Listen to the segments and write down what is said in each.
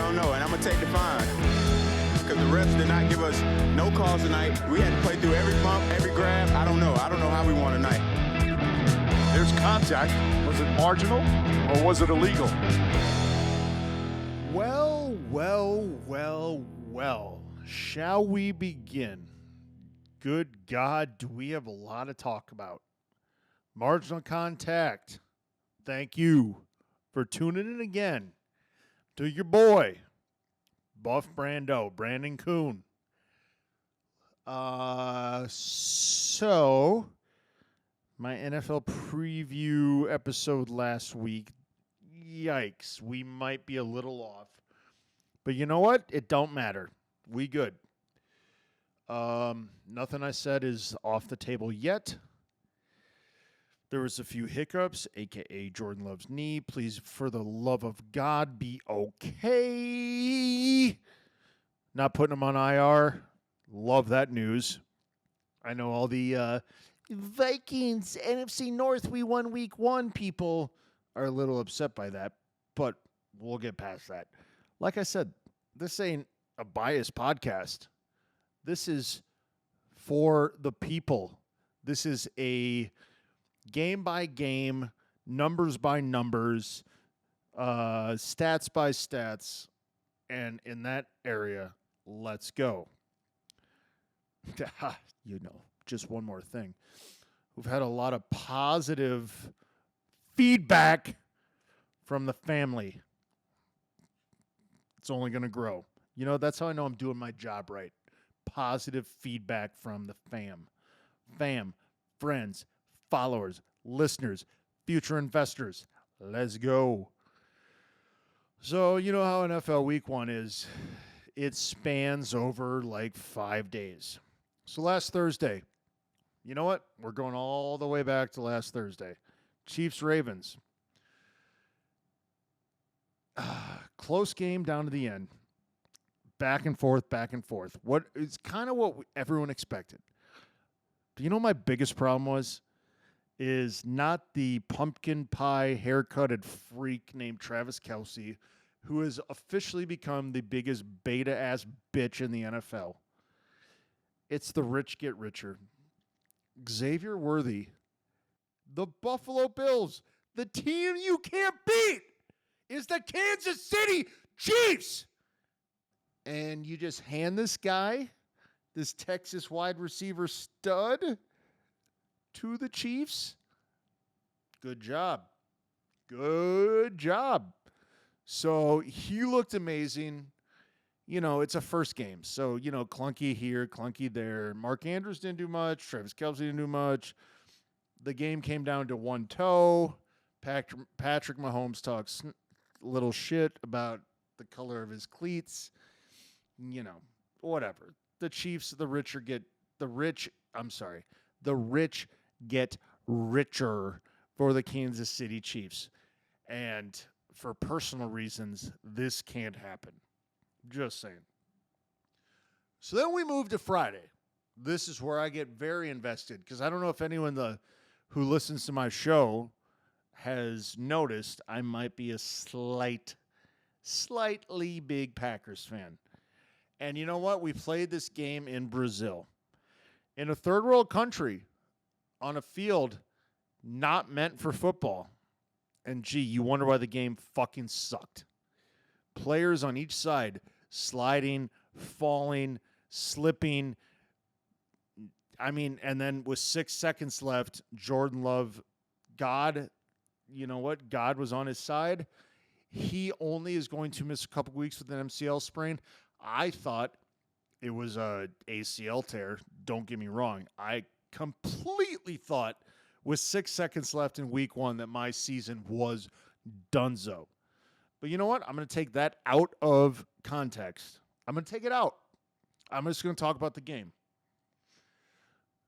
don't know, and I'm going to take the fine. Because the refs did not give us no calls tonight. We had to play through every bump, every grab. I don't know how we won tonight. There's contact. Was it marginal or was it illegal? Well. Shall we begin? Good God, do we have a lot to talk about? Marginal contact. Thank you for tuning in again to your boy, Buff Brandon Kuhn. So, my NFL preview episode last week, yikes, we might be a little off. But you know what? It don't matter. We good. Nothing I said is off the table yet. There was a few hiccups, a.k.a. Jordan Love's knee. Please, for the love of God, be okay. Not putting him on IR. Love that news. I know all the Vikings, NFC North, we won week 1 people are a little upset by that, but we'll get past that. Like I said, this ain't a biased podcast. This is for the people. This is a game by game, numbers by numbers, stats by stats, and in that area, let's go. Just one more thing. We've had a lot of positive feedback from the family. It's only going to grow. That's how I know I'm doing my job right. Positive feedback from the fam, friends, followers, listeners, future investors. Let's go. So, you know how NFL week 1 is. It spans over like 5 days. So last Thursday, you know what? We're going all the way back to last Thursday. Chiefs-Ravens. Close game down to the end. Back and forth. It's kind of what everyone expected. But you know what my biggest problem is not the pumpkin pie haircutted freak named Travis Kelce, who has officially become the biggest beta-ass bitch in the NFL. It's the rich get richer. Xavier Worthy, the Buffalo Bills, the team you can't beat is the Kansas City Chiefs. And you just hand this guy, this Texas wide receiver stud, to the Chiefs. Good job. So he looked amazing. It's a first game. So, clunky here, clunky there. Mark Andrews didn't do much. Travis Kelce didn't do much. The game came down to one toe. Patrick Mahomes talks little shit about the color of his cleats. Whatever. The Chiefs, the rich get richer for the Kansas City Chiefs. And for personal reasons, this can't happen. Just saying. So then we move to Friday. This is where I get very invested because I don't know if anyone who listens to my show has noticed I might be a slightly big Packers fan. And you know what? We played this game in Brazil, in a third world country, on a field not meant for football. And gee, you wonder why the game fucking sucked. Players on each side sliding, falling, slipping. And then with 6 seconds left, Jordan Love, God, you know what? God was on his side. He only is going to miss a couple weeks with an MCL sprain. I thought it was a ACL tear. Don't get me wrong. I completely thought with 6 seconds left in week 1 that my season was donezo. But you know what? I'm going to take that out of context. I'm going to take it out. I'm just going to talk about the game.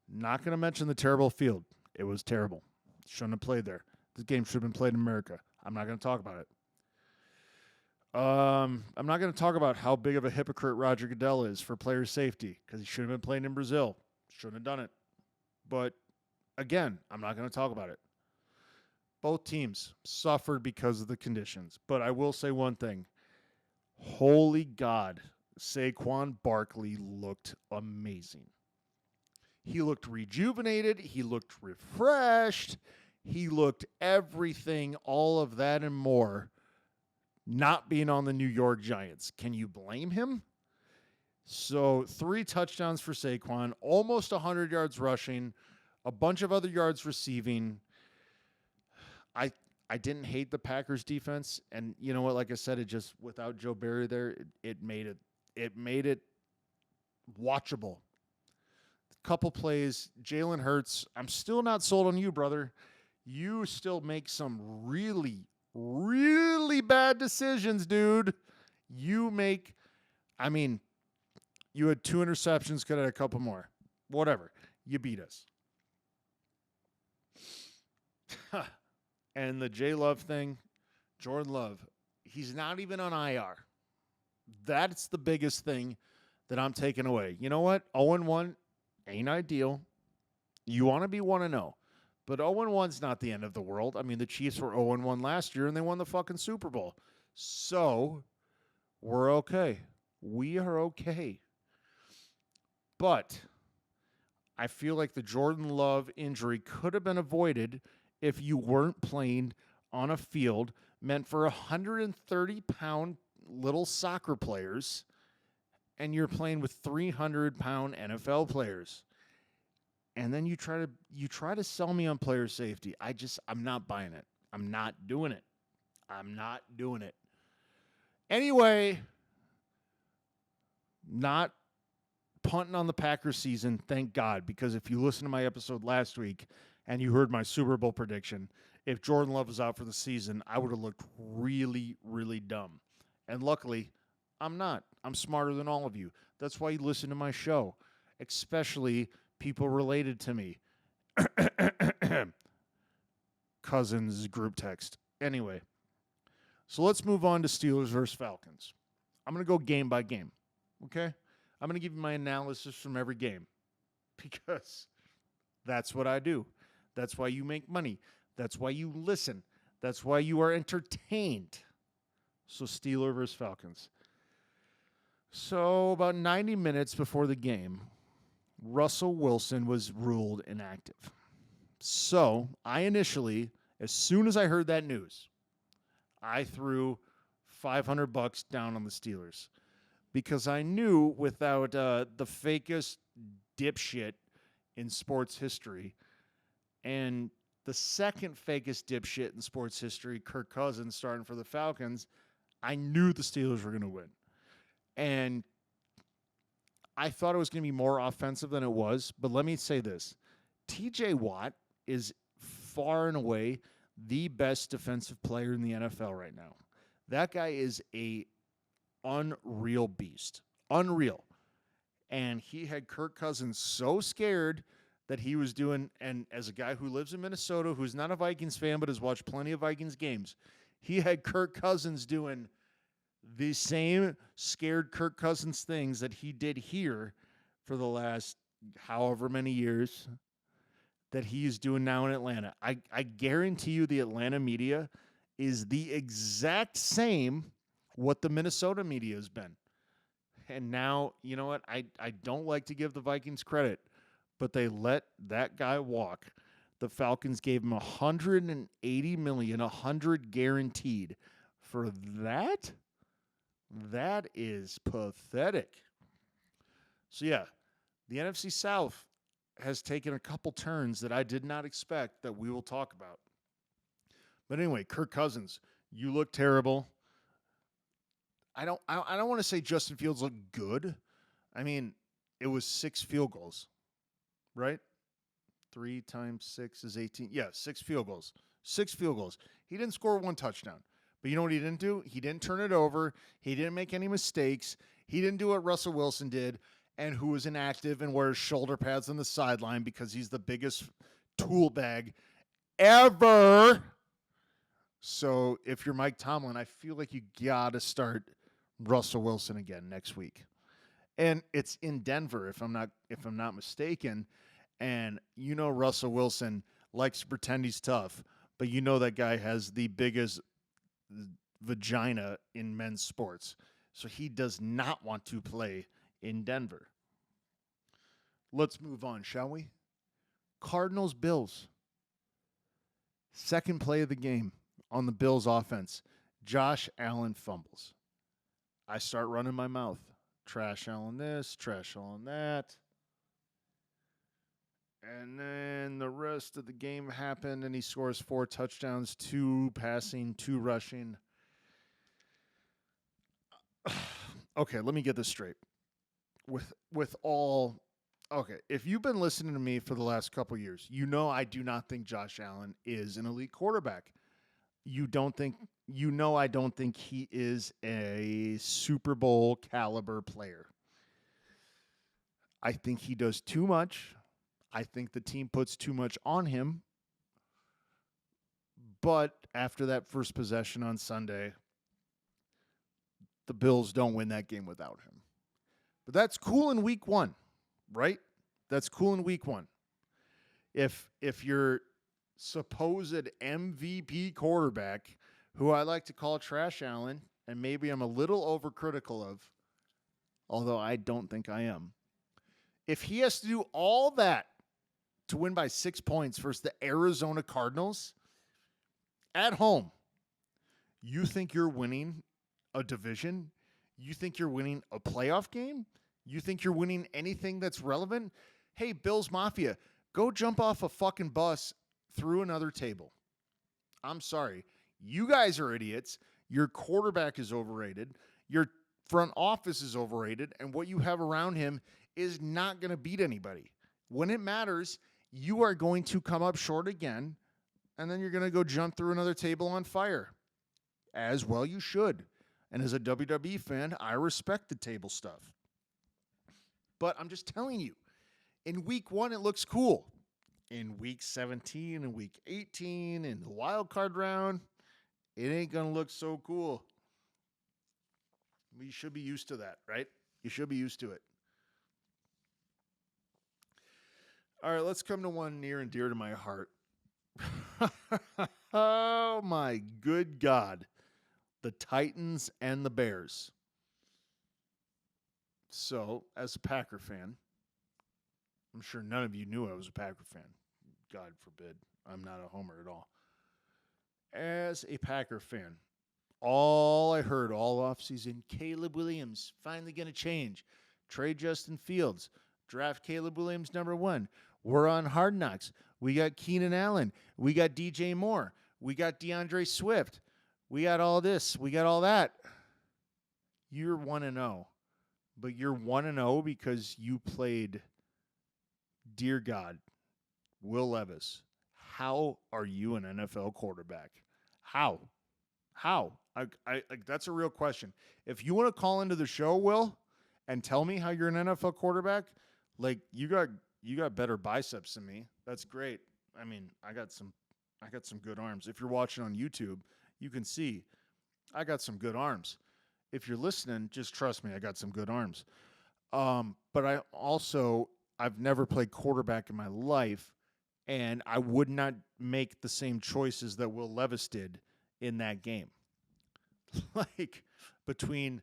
Not going to mention the terrible field. It was terrible. Shouldn't have played there. This game should have been played in America. I'm not going to talk about it. I'm not going to talk about how big of a hypocrite Roger Goodell is for player safety because he should have been playing in Brazil. Shouldn't have done it. But again, I'm not going to talk about it. Both teams suffered because of the conditions. But I will say one thing. Holy God, Saquon Barkley looked amazing. He looked rejuvenated. He looked refreshed. He looked everything, all of that and more, not being on the New York Giants. Can you blame him? So 3 touchdowns for Saquon, almost 100 yards rushing, a bunch of other yards receiving. I didn't hate the Packers defense, and you know what? Like I said, it just without Joe Barry there, it made it watchable. Couple plays, Jalen Hurts. I'm still not sold on you, brother. You still make some really, really bad decisions, dude. You had 2 interceptions, could have had a couple more. Whatever. You beat us. And the J Love thing, Jordan Love, he's not even on IR. That's the biggest thing that I'm taking away. You know what? 0-1 ain't ideal. You want to be 1-0. But 0-1's not the end of the world. I mean, the Chiefs were 0-1 last year, and they won the fucking Super Bowl. So, we're okay. We are okay. But I feel like the Jordan Love injury could have been avoided if you weren't playing on a field meant for 130-pound little soccer players and you're playing with 300-pound NFL players. And then you try to sell me on player safety. I'm not buying it. I'm not doing it. Anyway, not punting on the Packers season, thank God, because if you listen to my episode last week and you heard my Super Bowl prediction, if Jordan Love was out for the season, I would have looked really, really dumb. And luckily, I'm not. I'm smarter than all of you. That's why you listen to my show, especially people related to me. Cousins group text. Anyway, so let's move on to Steelers versus Falcons. I'm going to go game by game, okay? I'm going to give you my analysis from every game because that's what I do. That's why you make money. That's why you listen. That's why you are entertained. So Steelers versus Falcons. So about 90 minutes before the game, Russell Wilson was ruled inactive. So I initially, as soon as I heard that news, I threw $500 down on the Steelers because I knew without the fakest dipshit in sports history and the second fakest dipshit in sports history, Kirk Cousins starting for the Falcons, I knew the Steelers were going to win. And I thought it was going to be more offensive than it was. But let me say this. TJ Watt is far and away the best defensive player in the NFL right now. That guy is a unreal beast. Unreal. And he had Kirk Cousins so scared that he was doing, and as a guy who lives in Minnesota, who's not a Vikings fan but has watched plenty of Vikings games, he had Kirk Cousins doing the same scared Kirk Cousins things that he did here for the last however many years that he's doing now in Atlanta. I guarantee you the Atlanta media is the exact same what the Minnesota media has been. And now, you know what? I don't like to give the Vikings credit, but they let that guy walk. The Falcons gave him $180 million, $100 guaranteed. For that? That is pathetic. So, yeah, the NFC South has taken a couple turns that I did not expect that we will talk about. But anyway, Kirk Cousins, you look terrible. I don't want to say Justin Fields looked good. I mean, it was 6 field goals, right? 3 times 6 is 18. Yeah, 6 field goals. 6 field goals. He didn't score 1 touchdown. But you know what he didn't do? He didn't turn it over. He didn't make any mistakes. He didn't do what Russell Wilson did, and who was inactive and wears shoulder pads on the sideline because he's the biggest tool bag ever. So if you're Mike Tomlin, I feel like you got to start Russell Wilson again next week. And it's in Denver, if I'm not mistaken. And you know Russell Wilson likes to pretend he's tough, but you know that guy has the biggest vagina in men's sports. So he does not want to play in Denver. Let's move on, shall we? Cardinals Bills. Second play of the game on the Bills offense. Josh Allen fumbles. I start running my mouth. Trash Allen this, trash Allen that. And then the rest of the game happened, and he scores 4 touchdowns, 2 passing, 2 rushing. Okay, let me get this straight. Okay, if you've been listening to me for the last couple years, you know I do not think Josh Allen is an elite quarterback. I don't think he is a Super Bowl caliber player. I think he does too much. I think the team puts too much on him. But after that first possession on Sunday, the Bills don't win that game without him. But that's cool in week 1, right? That's cool in week 1. If your supposed MVP quarterback, who I like to call Trash Allen, and maybe I'm a little overcritical of, although I don't think I am, if he has to do all that to win by 6 points versus the Arizona Cardinals at home, you think you're winning a division? You think you're winning a playoff game? You think you're winning anything that's relevant? Hey, Bills Mafia, go jump off a fucking bus through another table. I'm sorry. You guys are idiots. Your quarterback is overrated. Your front office is overrated. And what you have around him is not going to beat anybody. When it matters, you are going to come up short again, and then you're going to go jump through another table on fire. As well you should. And as a WWE fan, I respect the table stuff. But I'm just telling you, in week 1, it looks cool. In week 17 and week 18 in the wild card round, it ain't going to look so cool. You should be used to that, right? You should be used to it. All right, let's come to one near and dear to my heart. Oh, my good God. The Titans and the Bears. So, as a Packer fan, I'm sure none of you knew I was a Packer fan. God forbid. I'm not a homer at all. As a Packer fan, all I heard all offseason, Caleb Williams finally going to change. Trade Justin Fields. Draft Caleb Williams number 1. We're on Hard Knocks. We got Keenan Allen. We got DJ Moore. We got DeAndre Swift. We got all this. We got all that. You're 1-0. But you're 1-0 because you played, dear God, Will Levis. How are you an NFL quarterback? How? I that's a real question. If you want to call into the show, Will, and tell me how you're an NFL quarterback, like you got better biceps than me. That's great. I mean, I got some good arms. If you're watching on YouTube, you can see I got some good arms. If you're listening, just trust me, I got some good arms. But I've never played quarterback in my life, and I would not make the same choices that Will Levis did in that game. Like, between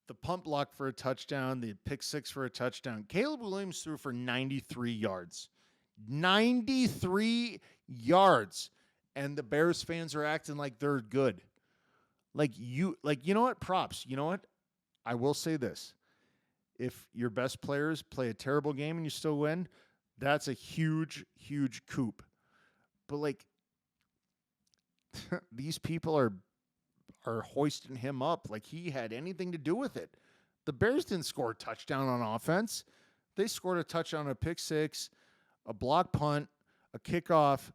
the pump block for a touchdown, the pick 6 for a touchdown, Caleb Williams threw for 93 yards. 93 yards. And the Bears fans are acting like they're good. You know what? Props. You know what? I will say this. If your best players play a terrible game and you still win, that's a huge, huge coup. But these people are hoisting him up like he had anything to do with it. The Bears didn't score a touchdown on offense. They scored a touchdown on a pick 6, a block punt, a kickoff.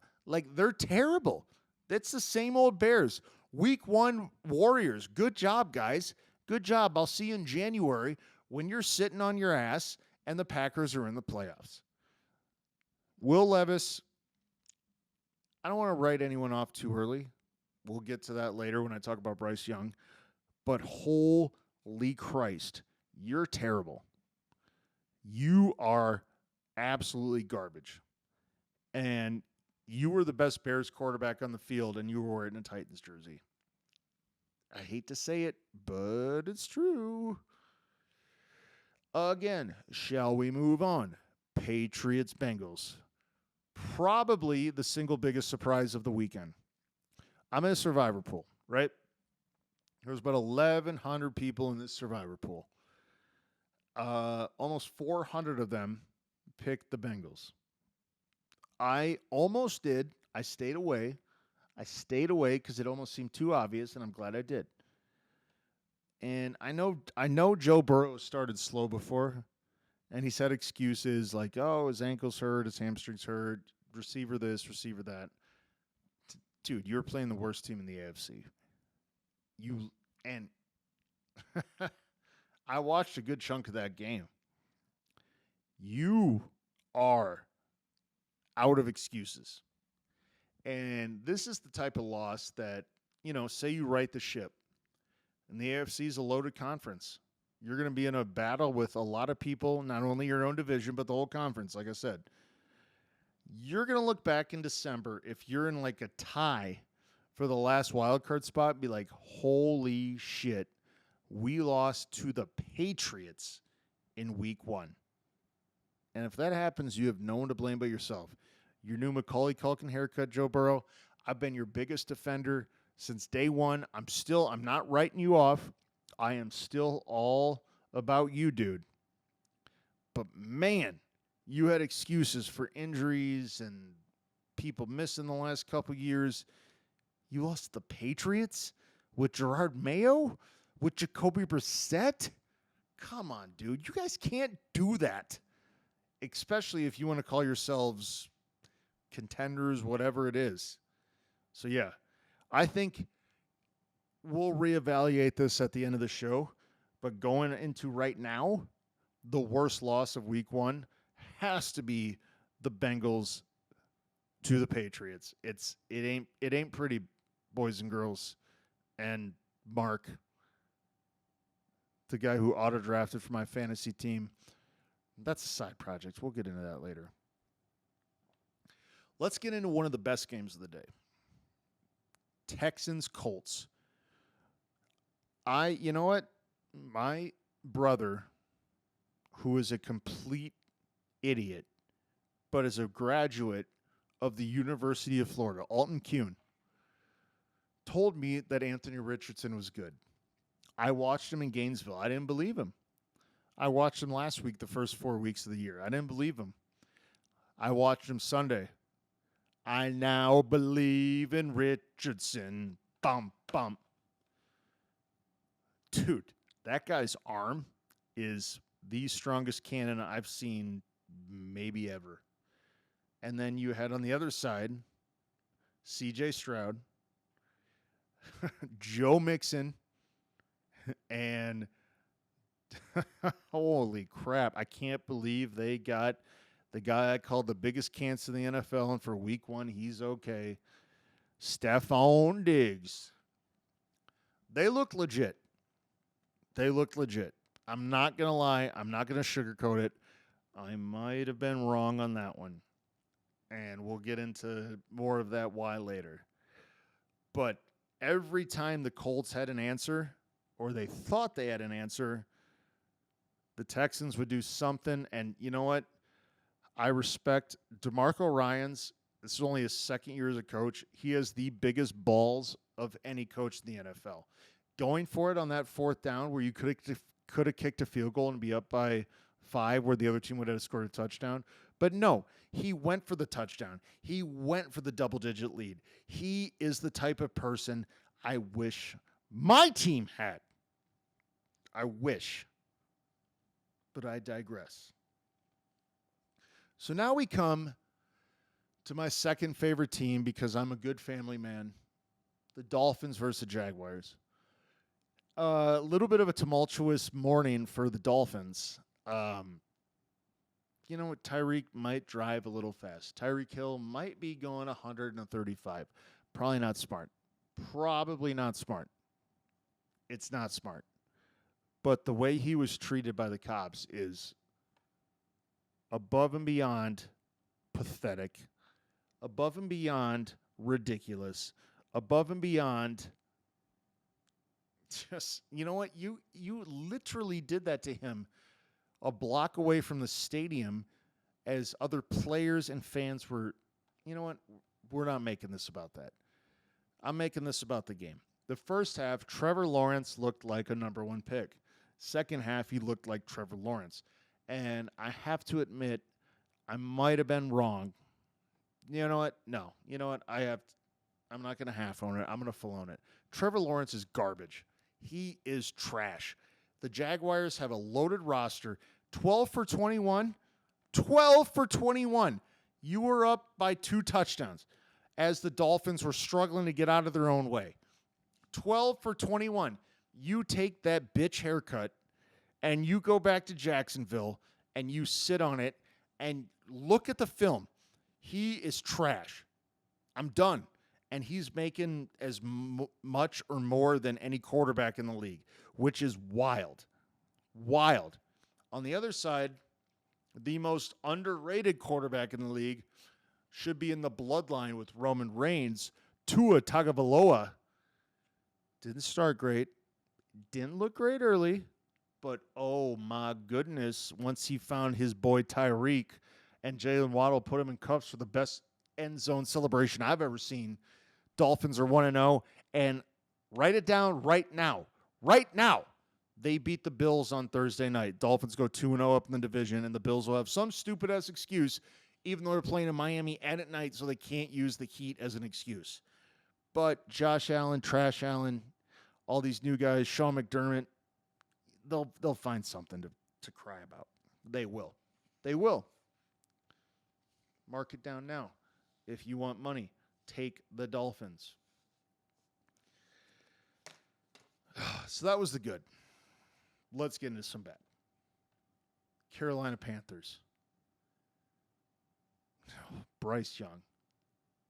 They're terrible. That's the same old Bears. Week 1 Warriors. Good job, guys. Good job. I'll see you in January when you're sitting on your ass and the Packers are in the playoffs. Will Levis, I don't want to write anyone off too early. We'll get to that later when I talk about Bryce Young. But holy Christ, you're terrible. You are absolutely garbage. And you were the best Bears quarterback on the field, and you were wearing a Titans jersey. I hate to say it, but it's true. Again, shall we move on? Patriots Bengals. Probably the single biggest surprise of the weekend. I'm in a survivor pool, right? There's about 1,100 people in this survivor pool. Almost 400 of them picked the Bengals. I almost did. I stayed away. Because it almost seemed too obvious, and I'm glad I did. And I know Joe Burrow started slow before, and he's had excuses like, oh, his ankle's hurt, his hamstring's hurt, receiver this, receiver that. Dude, you're playing the worst team in the AFC. And I watched a good chunk of that game. You are out of excuses. And this is the type of loss that, say you right the ship. And the AFC is a loaded conference. You're going to be in a battle with a lot of people, not only your own division, but the whole conference, like I said. You're going to look back in December, if you're in like a tie for the last wild card spot, be like, holy shit, we lost to the Patriots in week 1. And if that happens, you have no one to blame but yourself. Your new Macaulay Culkin haircut, Joe Burrow. I've been your biggest defender since day one. I'm not writing you off. I am still all about you, dude. But man, you had excuses for injuries and people missing the last couple years. You lost to the Patriots with Gerard Mayo, with Jacoby Brissett. Come on, dude. You guys can't do that. Especially if you want to call yourselves contenders, whatever it is. So, yeah, I think we'll reevaluate this at the end of the show. But going into right now, the worst loss of week 1 has to be the Bengals to the Patriots. It ain't pretty, boys and girls. And Mark, the guy who auto-drafted for my fantasy team, that's a side project. We'll get into that later. Let's get into one of the best games of the day. Texans-Colts. You know what? My brother, who is a complete idiot, but is a graduate of the University of Florida, Alton Kuhn, told me that Anthony Richardson was good. I watched him in Gainesville. I didn't believe him. I watched him last week, the first 4 weeks of the year. I didn't believe him. I watched him Sunday. I now believe in Richardson. Bum, bum. Dude, that guy's arm is the strongest cannon I've seen maybe ever. And then you had on the other side, C.J. Stroud, Joe Mixon, and holy crap, I can't believe they got the guy I called the biggest cancer in the NFL, and for week 1, he's okay, Stephon Diggs. They look legit. I'm not going to lie. I'm not going to sugarcoat it. I might have been wrong on that one. And we'll get into more of that why later. But every time the Colts had an answer, or they thought they had an answer, the Texans would do something. And you know what? I respect DeMarco Ryans. This is only his second year as a coach. He has the biggest balls of any coach in the NFL. Going for it on that 4th down where you could have kicked a field goal and be up by 5 where the other team would have scored a touchdown. But no, he went for the touchdown. He went for the double-digit lead. He is the type of person I wish my team had. I wish. But I digress. So now we come to my second favorite team because I'm a good family man. The Dolphins versus the Jaguars. A little bit of a tumultuous morning for the Dolphins. You know what? Tyreek might drive a little fast. Tyreek Hill might be going 135. Probably not smart. It's not smart. But the way he was treated by the cops is above and beyond pathetic, above and beyond ridiculous, above and beyond Just, you know what? You literally did that to him a block away from the stadium as other players and fans were, you know what? We're not making this about that. I'm making this about the game. The first half, Trevor Lawrence looked like a number one pick. Second half, he looked like Trevor Lawrence. And I have to admit, I might have been wrong. You know what? No. You know what? I'm not going to half own it. I'm going to full own it. Trevor Lawrence is garbage. He is trash. The Jaguars have a loaded roster. 12 for 21. 12 for 21. You were up by 2 touchdowns as the Dolphins were struggling to get out of their own way. 12 for 21. You take that bitch haircut and you go back to Jacksonville and you sit on it and look at the film. He is trash. I'm done. And he's making as much or more than any quarterback in the league, which is wild. Wild. On the other side, the most underrated quarterback in the league should be in the bloodline with Roman Reigns. Tua Tagovailoa didn't start great, didn't look great early, but oh my goodness, once he found his boy Tyreek and Jalen Waddle put him in cuffs for the best end zone celebration I've ever seen. Dolphins are 1-0, and write it down right now. Right now, they beat the Bills on Thursday night. Dolphins go 2-0 up in the division, and the Bills will have some stupid-ass excuse, even though they're playing in Miami and at night, so they can't use the heat as an excuse. But Josh Allen, Trash Allen, all these new guys, Sean McDermott, they'll find something to cry about. They will. They will. Mark it down now. If you want money, take the Dolphins. So that was the good. Let's get into some bad. Carolina Panthers. Bryce Young.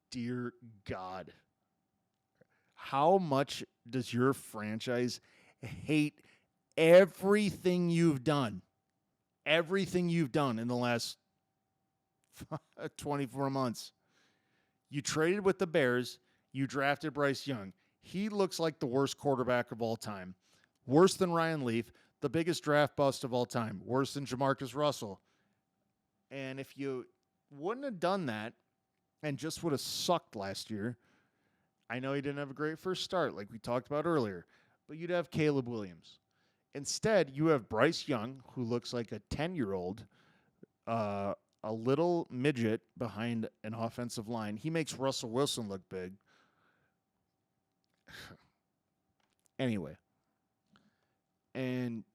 Dear God. How much does your franchise hate everything you've done? Everything you've done in the last 24 months. You traded with the Bears. You drafted Bryce Young. He looks like the worst quarterback of all time. Worse than Ryan Leaf. The biggest draft bust of all time. Worse than Jamarcus Russell. And if you wouldn't have done that and just would have sucked last year, I know he didn't have a great first start like we talked about earlier, but you'd have Caleb Williams. Instead, you have Bryce Young, who looks like a 10-year-old, a little midget behind an offensive line. He makes Russell Wilson look big. Anyway. And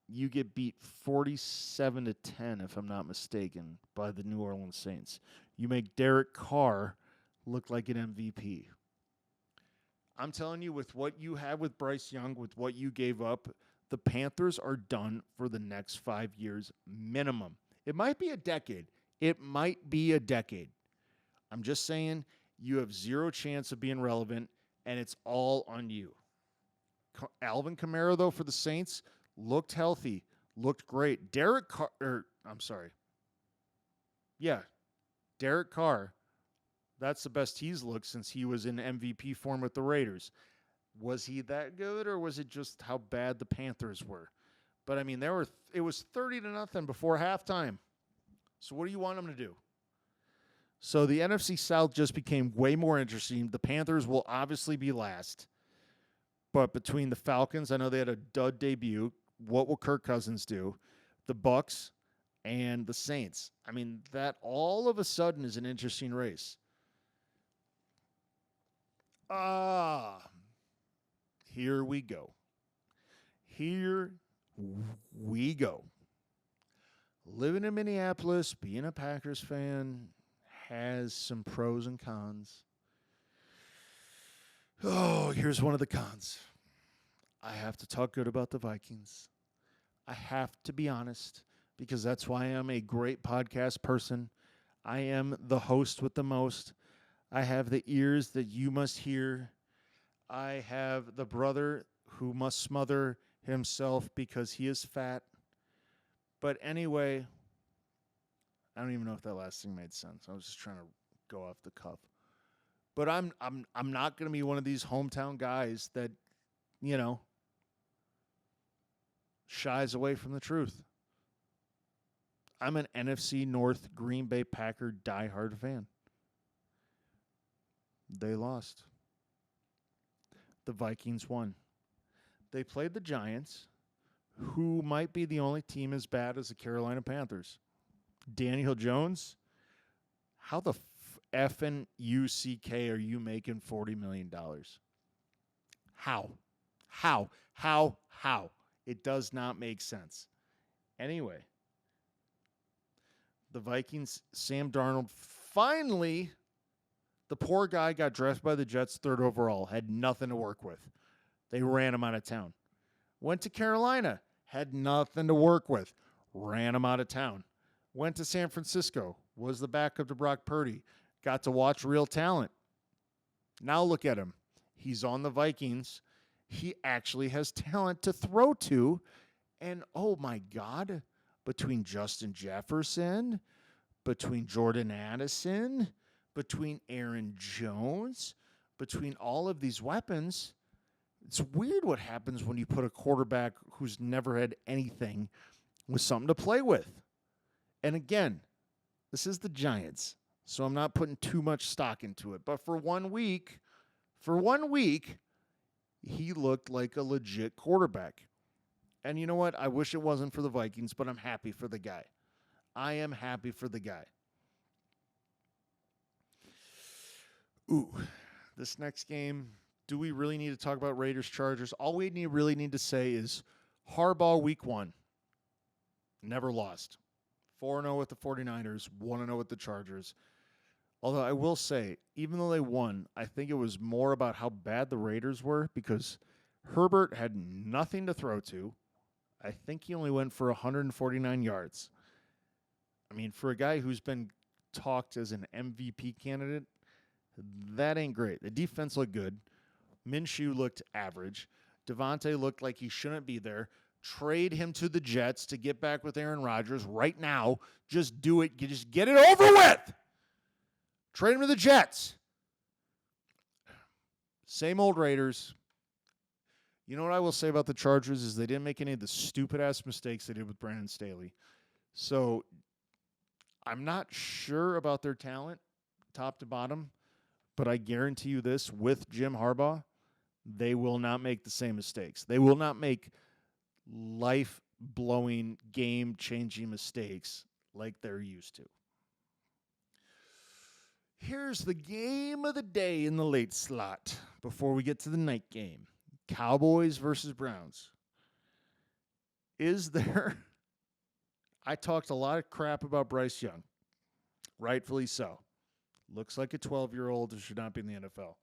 you get beat 47-10, if I'm not mistaken, by the New Orleans Saints. You make Derek Carr look like an MVP. I'm telling you, with what you have with Bryce Young, with what you gave up, the Panthers are done for the next 5 years minimum. It might be a decade. It might be a decade. I'm just saying you have zero chance of being relevant, and it's all on you. Alvin Kamara, though, for the Saints, looked healthy, looked great. Derek Carr, Derek Carr, that's the best he's looked since he was in MVP form with the Raiders. Was he that good, or was it just how bad the Panthers were? But, I mean, it was 30-0 before halftime. So what do you want them to do? So the NFC South just became way more interesting. The Panthers will obviously be last. But between the Falcons, I know they had a dud debut. What will Kirk Cousins do? The Bucks and the Saints. I mean, that all of a sudden is an interesting race. Here we go. Here we go. Living in Minneapolis, being a Packers fan has some pros and cons. Oh, here's one of the cons. I have to talk good about the Vikings. I have to be honest, because that's why I'm a great podcast person. I am the host with the most. I have the ears that you must hear. I have the brother who must smother himself because he is fat. But anyway, I don't even know if that last thing made sense. I was just trying to go off the cuff. But I'm not going to be one of these hometown guys that, you know, shies away from the truth. I'm an NFC North Green Bay Packer diehard fan. They lost. The Vikings won. They played the Giants, who might be the only team as bad as the Carolina Panthers. Daniel Jones, how the effing UCK are you making $40 million? How? How? It does not make sense. Anyway, the Vikings, Sam Darnold, finally, the poor guy got drafted by the Jets 3rd overall, had nothing to work with. They ran him out of town. Went to Carolina, had nothing to work with, ran him out of town. Went to San Francisco, was the backup to Brock Purdy, got to watch real talent. Now look at him. He's on the Vikings. He actually has talent to throw to. And oh my God, between Justin Jefferson, between Jordan Addison, between Aaron Jones, between all of these weapons, it's weird what happens when you put a quarterback who's never had anything with something to play with. And again, this is the Giants, so I'm not putting too much stock into it. But for 1 week, he looked like a legit quarterback. And you know what? I wish it wasn't for the Vikings, but I'm happy for the guy. I am happy for the guy. Ooh, this next game, do we really need to talk about Raiders-Chargers? All we really need to say is Harbaugh week 1. Never lost. 4-0 with the 49ers, 1-0 with the Chargers. Although I will say, even though they won, I think it was more about how bad the Raiders were because Herbert had nothing to throw to. I think he only went for 149 yards. I mean, for a guy who's been talked as an MVP candidate, that ain't great. The defense looked good. Minshew looked average. Devontae looked like he shouldn't be there. Trade him to the Jets to get back with Aaron Rodgers right now. Just do it. Just get it over with. Trade him to the Jets. Same old Raiders. You know what I will say about the Chargers is they didn't make any of the stupid-ass mistakes they did with Brandon Staley. So I'm not sure about their talent, top to bottom, but I guarantee you this, with Jim Harbaugh, they will not make the same mistakes. They will not make life-blowing, game-changing mistakes like they're used to. Here's the game of the day in the late slot before we get to the night game. Cowboys versus Browns. I talked a lot of crap about Bryce Young. Rightfully so. Looks like a 12-year-old who should not be in the NFL.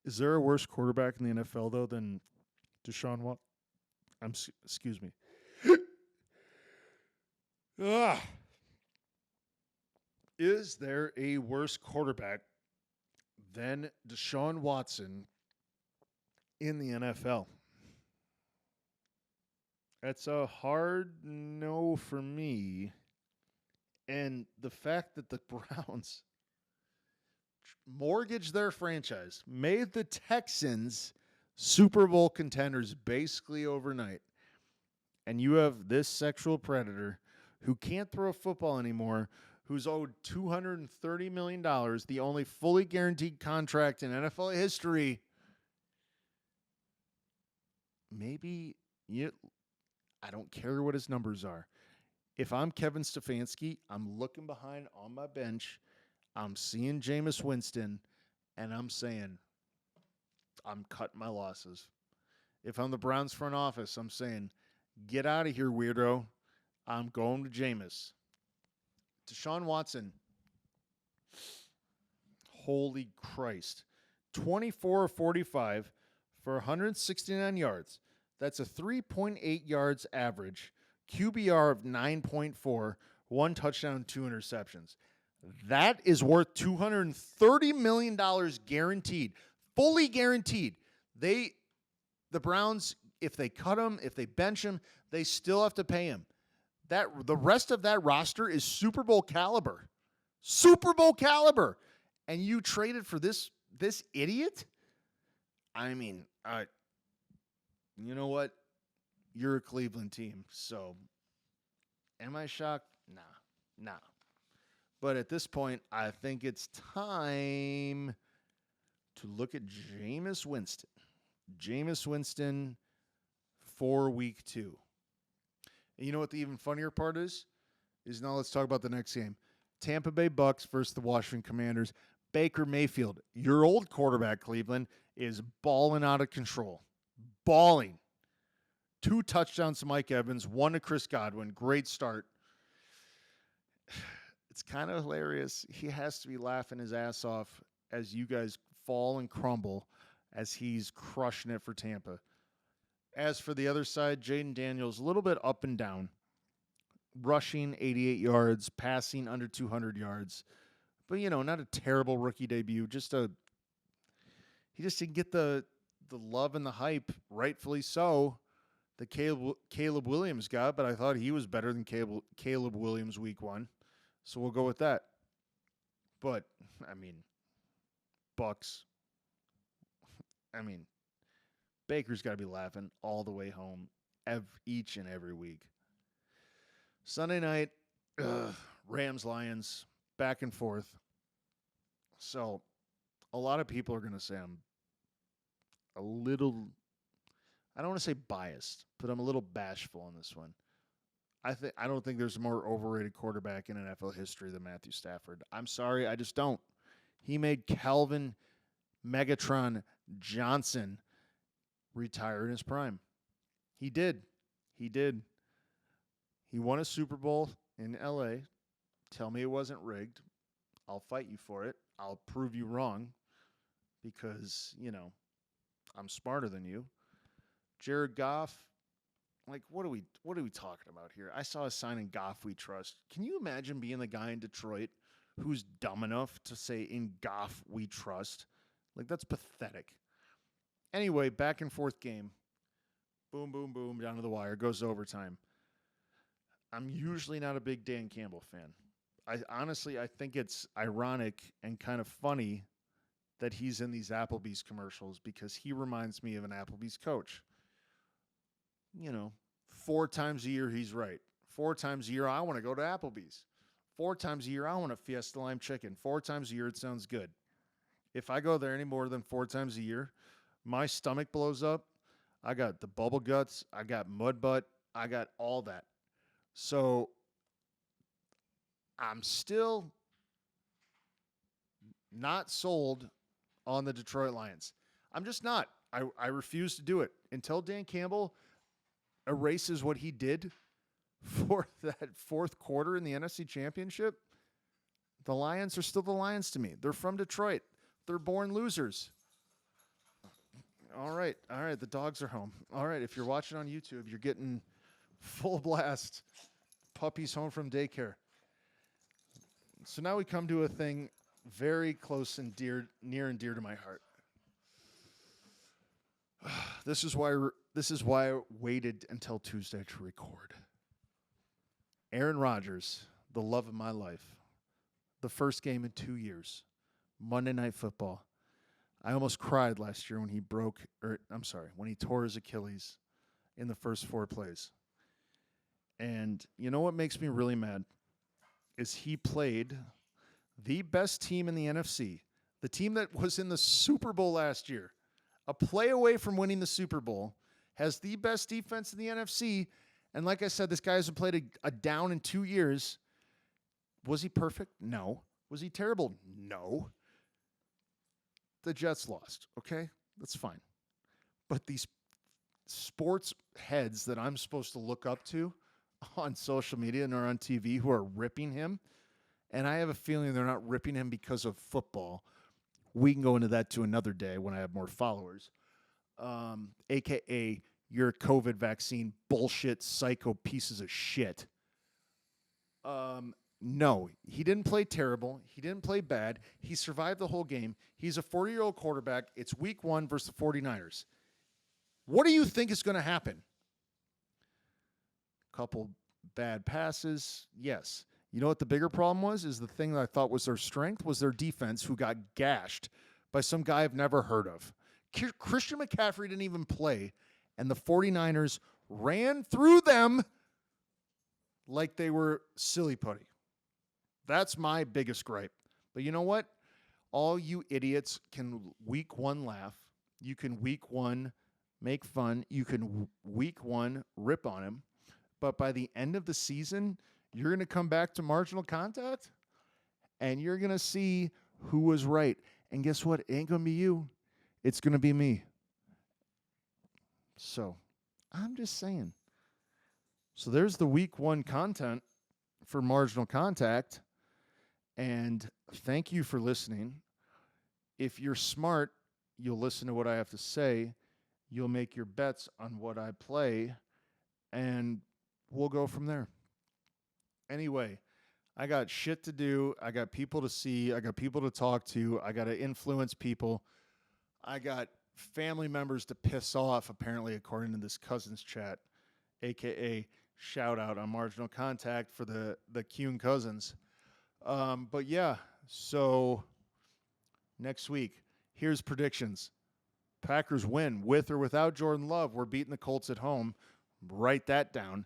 Is there a worse quarterback in the NFL, though, than Deshaun Watson? Excuse me. Is there a worse quarterback than Deshaun Watson in the NFL? That's a hard no for me. And the fact that the Browns mortgaged their franchise, made the Texans Super Bowl contenders basically overnight, and you have this sexual predator who can't throw a football anymore, who's owed $230 million, the only fully guaranteed contract in NFL history, I don't care what his numbers are. If I'm Kevin Stefanski, I'm looking behind on my bench, I'm seeing Jameis Winston, and I'm saying, I'm cutting my losses. If I'm the Browns front office, I'm saying, get out of here, weirdo. I'm going to Jameis. Deshaun Watson, holy Christ, 24-45 for 169 yards. That's a 3.8 yards average, QBR of 9.4, 1 touchdown, 2 interceptions. That is worth $230 million guaranteed, fully guaranteed. The Browns, if they cut him, if they bench him, they still have to pay him. The rest of that roster is Super Bowl caliber. Super Bowl caliber. And you traded for this idiot? I mean, you know what? you're a Cleveland team. So am I shocked? Nah. But at this point, I think it's time to look at Jameis Winston. Jameis Winston for week 2. And you know what the even funnier part is? Is now let's talk about the next game. Tampa Bay Bucks versus the Washington Commanders. Baker Mayfield, your old quarterback, Cleveland, is balling out of control. Balling. 2 touchdowns to Mike Evans, 1 to Chris Godwin. Great start. It's kind of hilarious. He has to be laughing his ass off as you guys fall and crumble as he's crushing it for Tampa. As for the other side, Jaden Daniels, a little bit up and down. Rushing 88 yards, passing under 200 yards. But, not a terrible rookie debut. He just didn't get the love and the hype, rightfully so, that Caleb Williams got, but I thought he was better than Caleb Williams week 1. So we'll go with that. But, Bucks. Baker's got to be laughing all the way home each and every week. Sunday night, Rams-Lions, back and forth. So a lot of people are going to say I'm a little, I don't want to say biased, but I'm a little bashful on this one. I don't think there's a more overrated quarterback in NFL history than Matthew Stafford. I'm sorry, I just don't. He made Calvin Megatron Johnson retire in his prime. He did. He won a Super Bowl in L.A. Tell me it wasn't rigged. I'll fight you for it. I'll prove you wrong because, I'm smarter than you. Jared Goff, what are we talking about here? I saw a sign in Goff we trust. Can you imagine being the guy in Detroit who's dumb enough to say in Goff we trust? That's pathetic. Anyway, back and forth game. Boom, boom, boom, down to the wire. Goes to overtime. I'm usually not a big Dan Campbell fan. I think it's ironic and kind of funny that he's in these Applebee's commercials because he reminds me of an Applebee's coach. 4 times a year he's right. 4 times a year I want to go to Applebee's. 4 times a year I want a Fiesta Lime Chicken. 4 times a year it sounds good. If I go there any more than 4 times a year, my stomach blows up. I got the bubble guts. I got mud butt. I got all that. So I'm still not sold on the Detroit Lions. I'm just not. I refuse to do it. Until Dan Campbell erases what he did for that fourth quarter in the NFC Championship, the Lions are still the Lions to me. They're from Detroit. They're born losers. All right. The dogs are home. All right. If you're watching on YouTube, you're getting full blast puppies home from daycare. So now we come to a thing very close and near and dear to my heart. This is why I waited until Tuesday to record. Aaron Rodgers, the love of my life. The first game in 2 years. Monday Night Football. I almost cried last year when he tore his Achilles in the first 4 plays. And you know what makes me really mad is he played the best team in the NFC, the team that was in the Super Bowl last year, a play away from winning the Super Bowl, has the best defense in the NFC. And like I said, this guy hasn't played a down in 2 years. Was he perfect? No. Was he terrible? No. The Jets lost, okay? That's fine. But these sports heads that I'm supposed to look up to on social media and are on TV who are ripping him, and I have a feeling they're not ripping him because of football. We can go into that to another day when I have more followers. AKA your COVID vaccine bullshit psycho pieces of shit. No, he didn't play terrible. He didn't play bad. He survived the whole game. He's a 40-year-old quarterback. It's week 1 versus the 49ers. What do you think is going to happen? Couple bad passes. Yes. You know what the bigger problem was? Is the thing that I thought was their strength was their defense, who got gashed by some guy I've never heard of. Christian McCaffrey didn't even play, and the 49ers ran through them like they were silly putty. That's my biggest gripe. But you know what? All you idiots can week one laugh. You can week one make fun. You can week one rip on him. But by the end of the season, you're going to come back to marginal contact and you're going to see who was right. And guess what? It ain't going to be you. It's going to be me. So I'm just saying. So there's the week one content for Marginal Contact. And thank you for listening. If you're smart, you'll listen to what I have to say. You'll make your bets on what I play. And we'll go from there. Anyway, I got shit to do. I got people to see. I got people to talk to. I got to influence people. I got family members to piss off, apparently, according to this Cousins chat, a.k.a. shout out on Marginal Contact for the Kuhn Cousins. But yeah, so next week, here's predictions. Packers win with or without Jordan Love. We're beating the Colts at home. Write that down.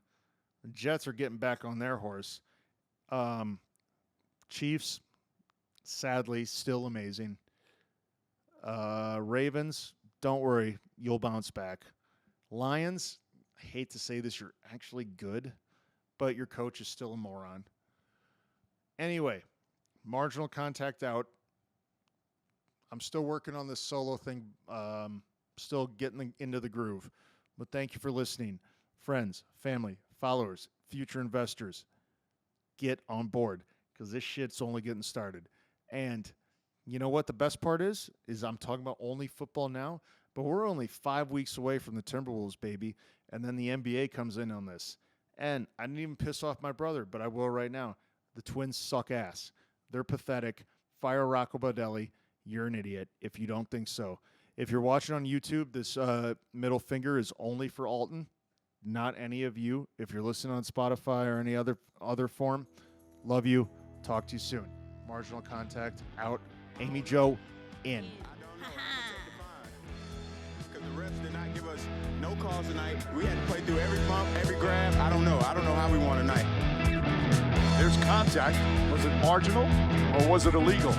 The Jets are getting back on their horse. Chiefs, sadly, still amazing. Ravens, don't worry, you'll bounce back. Lions, I hate to say this, you're actually good, but your coach is still a moron. Anyway, Marginal Contact out. I'm still working on this solo thing, still getting into the groove. But thank you for listening. Friends, family, followers, future investors, get on board because this shit's only getting started. And you know what the best part is I'm talking about only football now, but we're only 5 weeks away from the Timberwolves, baby. And then the NBA comes in on this. And I didn't even piss off my brother, but I will right now. The Twins suck ass. They're pathetic. Fire Rocco Baldelli. You're an idiot if you don't think so. If you're watching on YouTube, this middle finger is only for Alton, not any of you. If you're listening on Spotify or any other form, love you. Talk to you soon. Marginal Contact out. Amy Joe in. Because the refs did not give us no calls tonight. We had to play through every bump, every grab. I don't know how we won tonight. There's contact. Was it marginal or was it illegal?